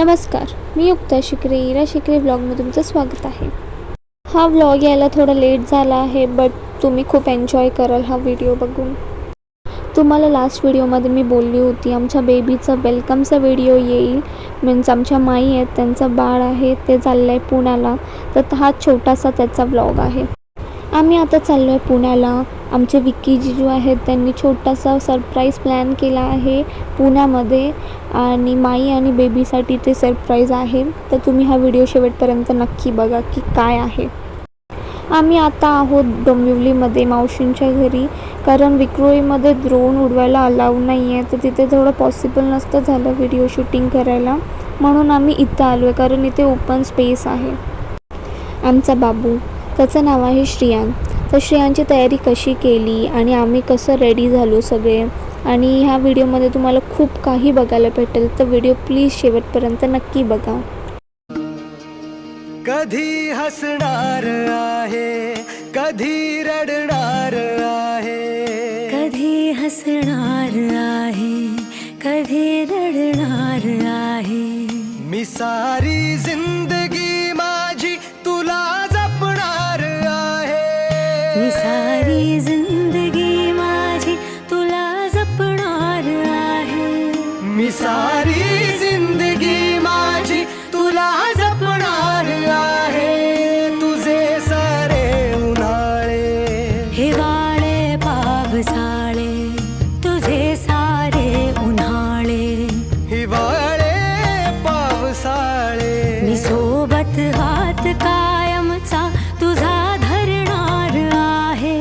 नमस्कार, मी युक्ता शिकरे, इरा शिकरे ब्लॉगमध्ये तुमचं स्वागत आहे। हा व्लॉग यायला थोडा लेट झाला आहे, बट तुम्ही खूप एन्जॉय कराल हा व्हिडिओ बघून। तुम्हाला लास्ट व्हिडिओमध्ये मी बोलली होती आमच्या बेबीचा वेलकमचा व्हिडिओ येईल, मीन्स आमच्या माई आहेत, त्यांचं बाळ आहे, ते चाललं आहे पुण्याला, तर हा छोटासा त्याचा व्लॉग आहे। आम्ही आता चाललो आहे पुण्याला। आमचे विक्की जिजू आहेत, त्यांनी छोटासा सरप्राईज प्लॅन केला आहे पुण्यामध्ये, आणि माई आणि बेबीसाठी ते सरप्राईज आहे। तर तुम्ही हा व्हिडिओ शेवटपर्यंत नक्की बघा की काय आहे। आम्ही आता आहोत डोंबिवलीमध्ये मावशींच्या घरी, कारण विक्रोळीमध्ये ड्रोन उडवायला अलाउ नाही आहे, तर तिथे थोडं पॉसिबल नसतं झालं व्हिडिओ शूटिंग करायला, म्हणून आम्ही इथं आलो आहे, कारण इथे ओपन स्पेस आहे। आमचा बाबू, त्याचं नाव आहे श्रियान। तर श्रियांची तयारी कशी केली आणि आम्ही कसं रेडी झालो सगळे, आणि ह्या व्हिडिओमध्ये तुम्हाला खूप काही बघायला भेटेल, तर व्हिडिओ प्लीज शेवटपर्यंत नक्की बघा। कधी हसणार आहे, कधी रडणार आहे, कधी हसणार आहे, कधी रडणार आहे। मी सारी जिंदगी माझी तुला जपणार आहे, मी सारी जिंदगी माझी तुला जपणार आहे, मी सारी जिंदगी माझी तुला जपणार आहे। तुझे सारे उन्हाळे, हिवाळे पावसाळे, तुझे सारे उन्हाळे, हिवाळे पावसाळे, मी सोबत हात कायमचा तुझा धरणार आहे।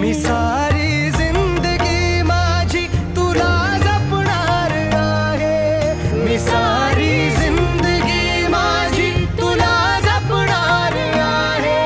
मी सारी जिंदगी माझी तुला जपणार आहे, मी सारी जिंदगी माझी तुला जपणार आहे।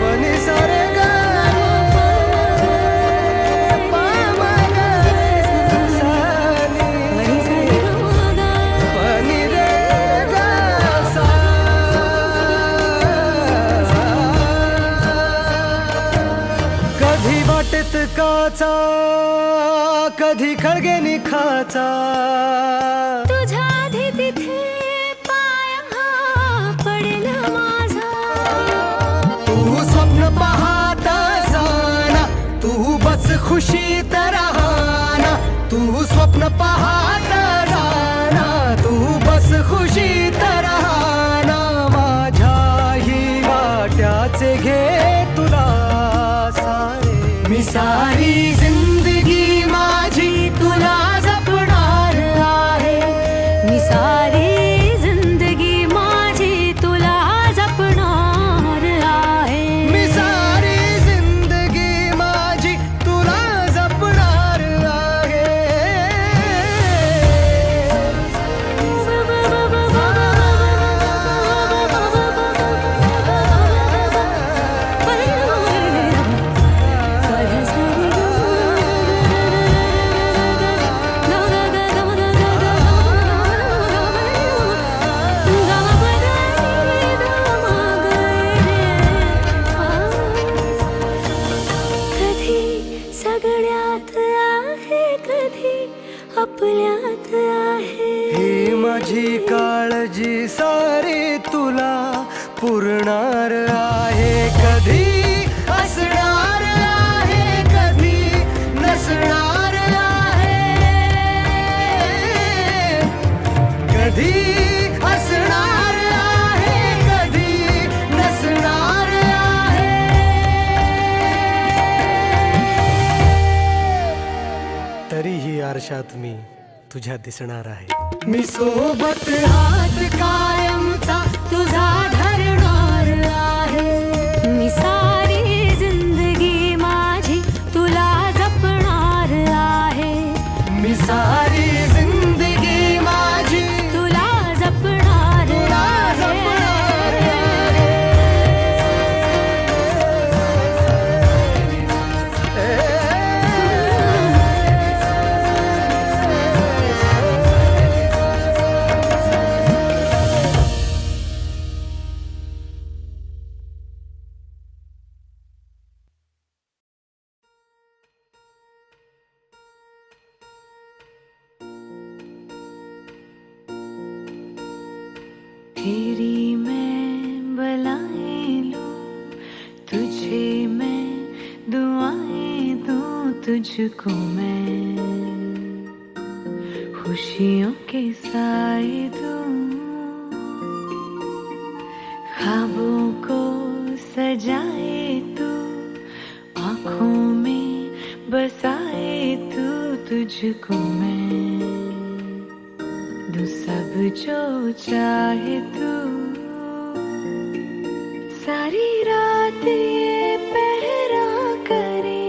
पनी सारे गा पा मा गा सा नी, पनी रे गा सा। कधी वाटेत काचा, कधी खळगे निखाचा, तुझ्या आधी तिथे पाय हा पडेल माझा। तू स्वप्न पाहत जाना, तू बस खुशीत राहना, तू स्वप्न पाहत जाना, तू बस खुशीत राहना। माझ्याही वाट्याचे घे तुला सारे, मी सारी जिंदगी माझी तुला जपणार आहे, मी सारी जिंदगी माझी तुला जपणार आहे। मी सारी जिंदगी माझी तुला जपणार आहे। कधी सगळ्यात आहे, कधी आपल्यात आहे। ही माझी काळजी सारी तुला पुरणार आहे, कधी असणार आहे, कधी नसणार आहे, कधी असणार आहे, कधी नसणार आहे। तरीही आरशात मी तुझ्या दिसणार आहे, मी सोबत हात कायमचा तुझा धरणार आहे, मी सारी जिंदगी माझी तुला जपणार आहे, मी सारी जिंदगी माझी तुला जपणार तुला जपणार आहे। तेरी मैं बलाएं लूं, तुझे मैं दुआएं दूं, तुझको मैं खुशियों के साए दूं, ख्वाबों को सजाए तू, आँखों में बसाए तू, तुझको मैं दूं सब जो चाहे तू। सारी रात ये पहरा करे,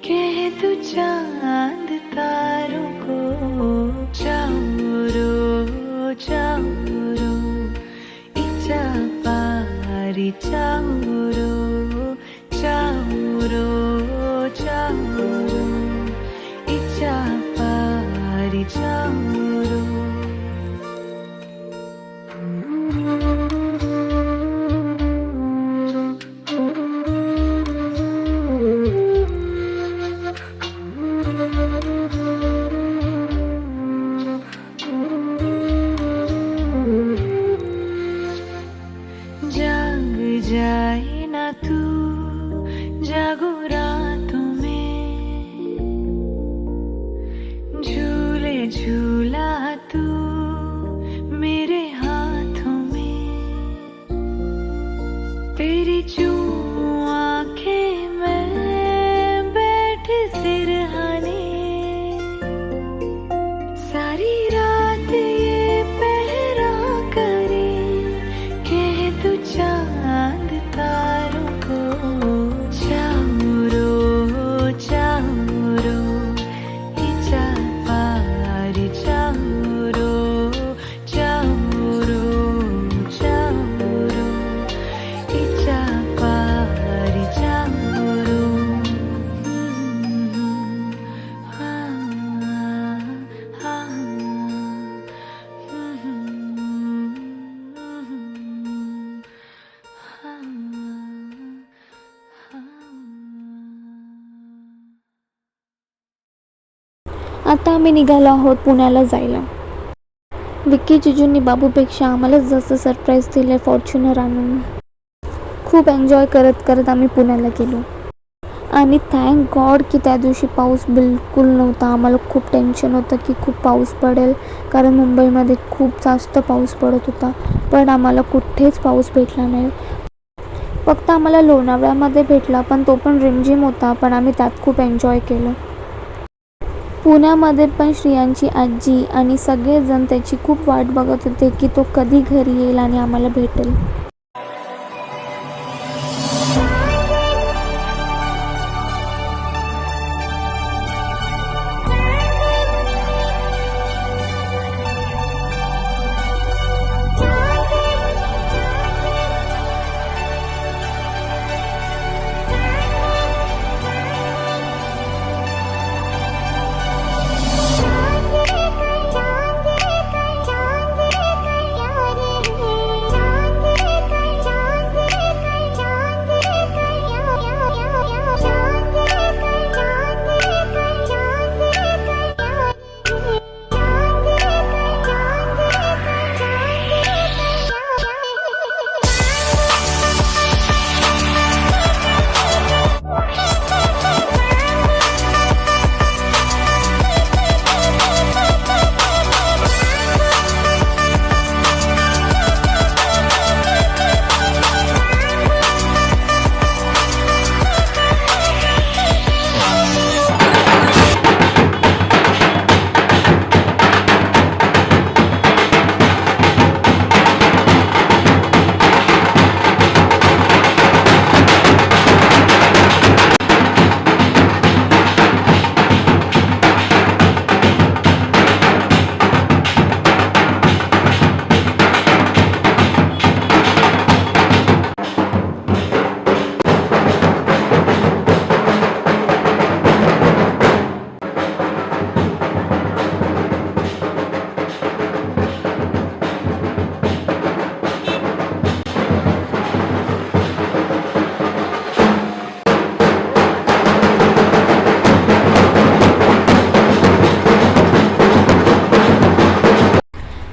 कह तू चांद तारों को, चारो चारो इचा पारी, चारो चारो चारो इचा पारी, चारो। जाग जाए ना तू, जागो रातों में, झूले झूला तू मेरे हाथों में, तेरी चूम आंखें में बैठ सिरहाने, सारी रात ये पहरा करे, कह तू चांद तारों को, चारो चारो इचा पारी, चारो चारो चारो इचा पारी, चारो। आता आम्ही निघालो आहोत पुण्याला जायला. विक्की जिजूंनी बाबूपेक्षा आम्हालाच जास्त सरप्राईज दिले फॉर्च्युनर आणून. खूप एन्जॉय करत करत आम्ही पुण्याला गेलो आणि थँक गॉड की त्या दिवशी पाऊस बिलकुल नव्हता. आम्हाला खूप टेन्शन होतं की खूप पाऊस पडेल, कारण मुंबईमध्ये खूप जास्त पाऊस पडत होता, पण आम्हाला कुठेच पाऊस भेटला नाही. फक्त आम्हाला लोणावळ्यामध्ये भेटला, पण तो पण रिमझिम होता, पण आम्ही त्यात खूप एन्जॉय केलं. पुण्यामध्ये पण श्रियांची आजी आणि सगळेजण त्याची खूप वाट बघत होते की तो कधी घरी येईल आणि आम्हाला भेटेल.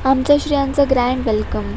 आमच्या श्रियांचं ग्रँड वेलकम.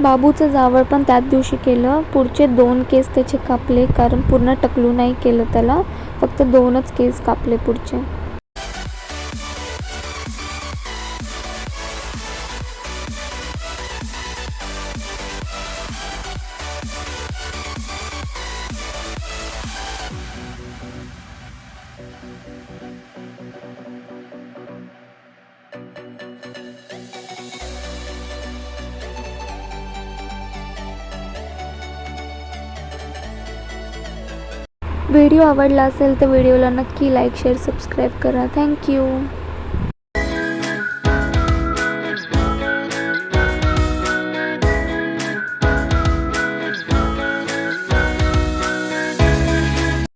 बाबूचं जावळ पण त्याच दिवशी केलं. पुढचे 2 केस त्याचे कापले, कारण पूर्ण टकलू नाही केलं त्याला, फक्त 2च केस कापले पुढचे. व्हिडिओ आवडला असेल तर व्हिडिओला नक्की लाईक, शेअर, सबस्क्राईब करा. थँक्यू.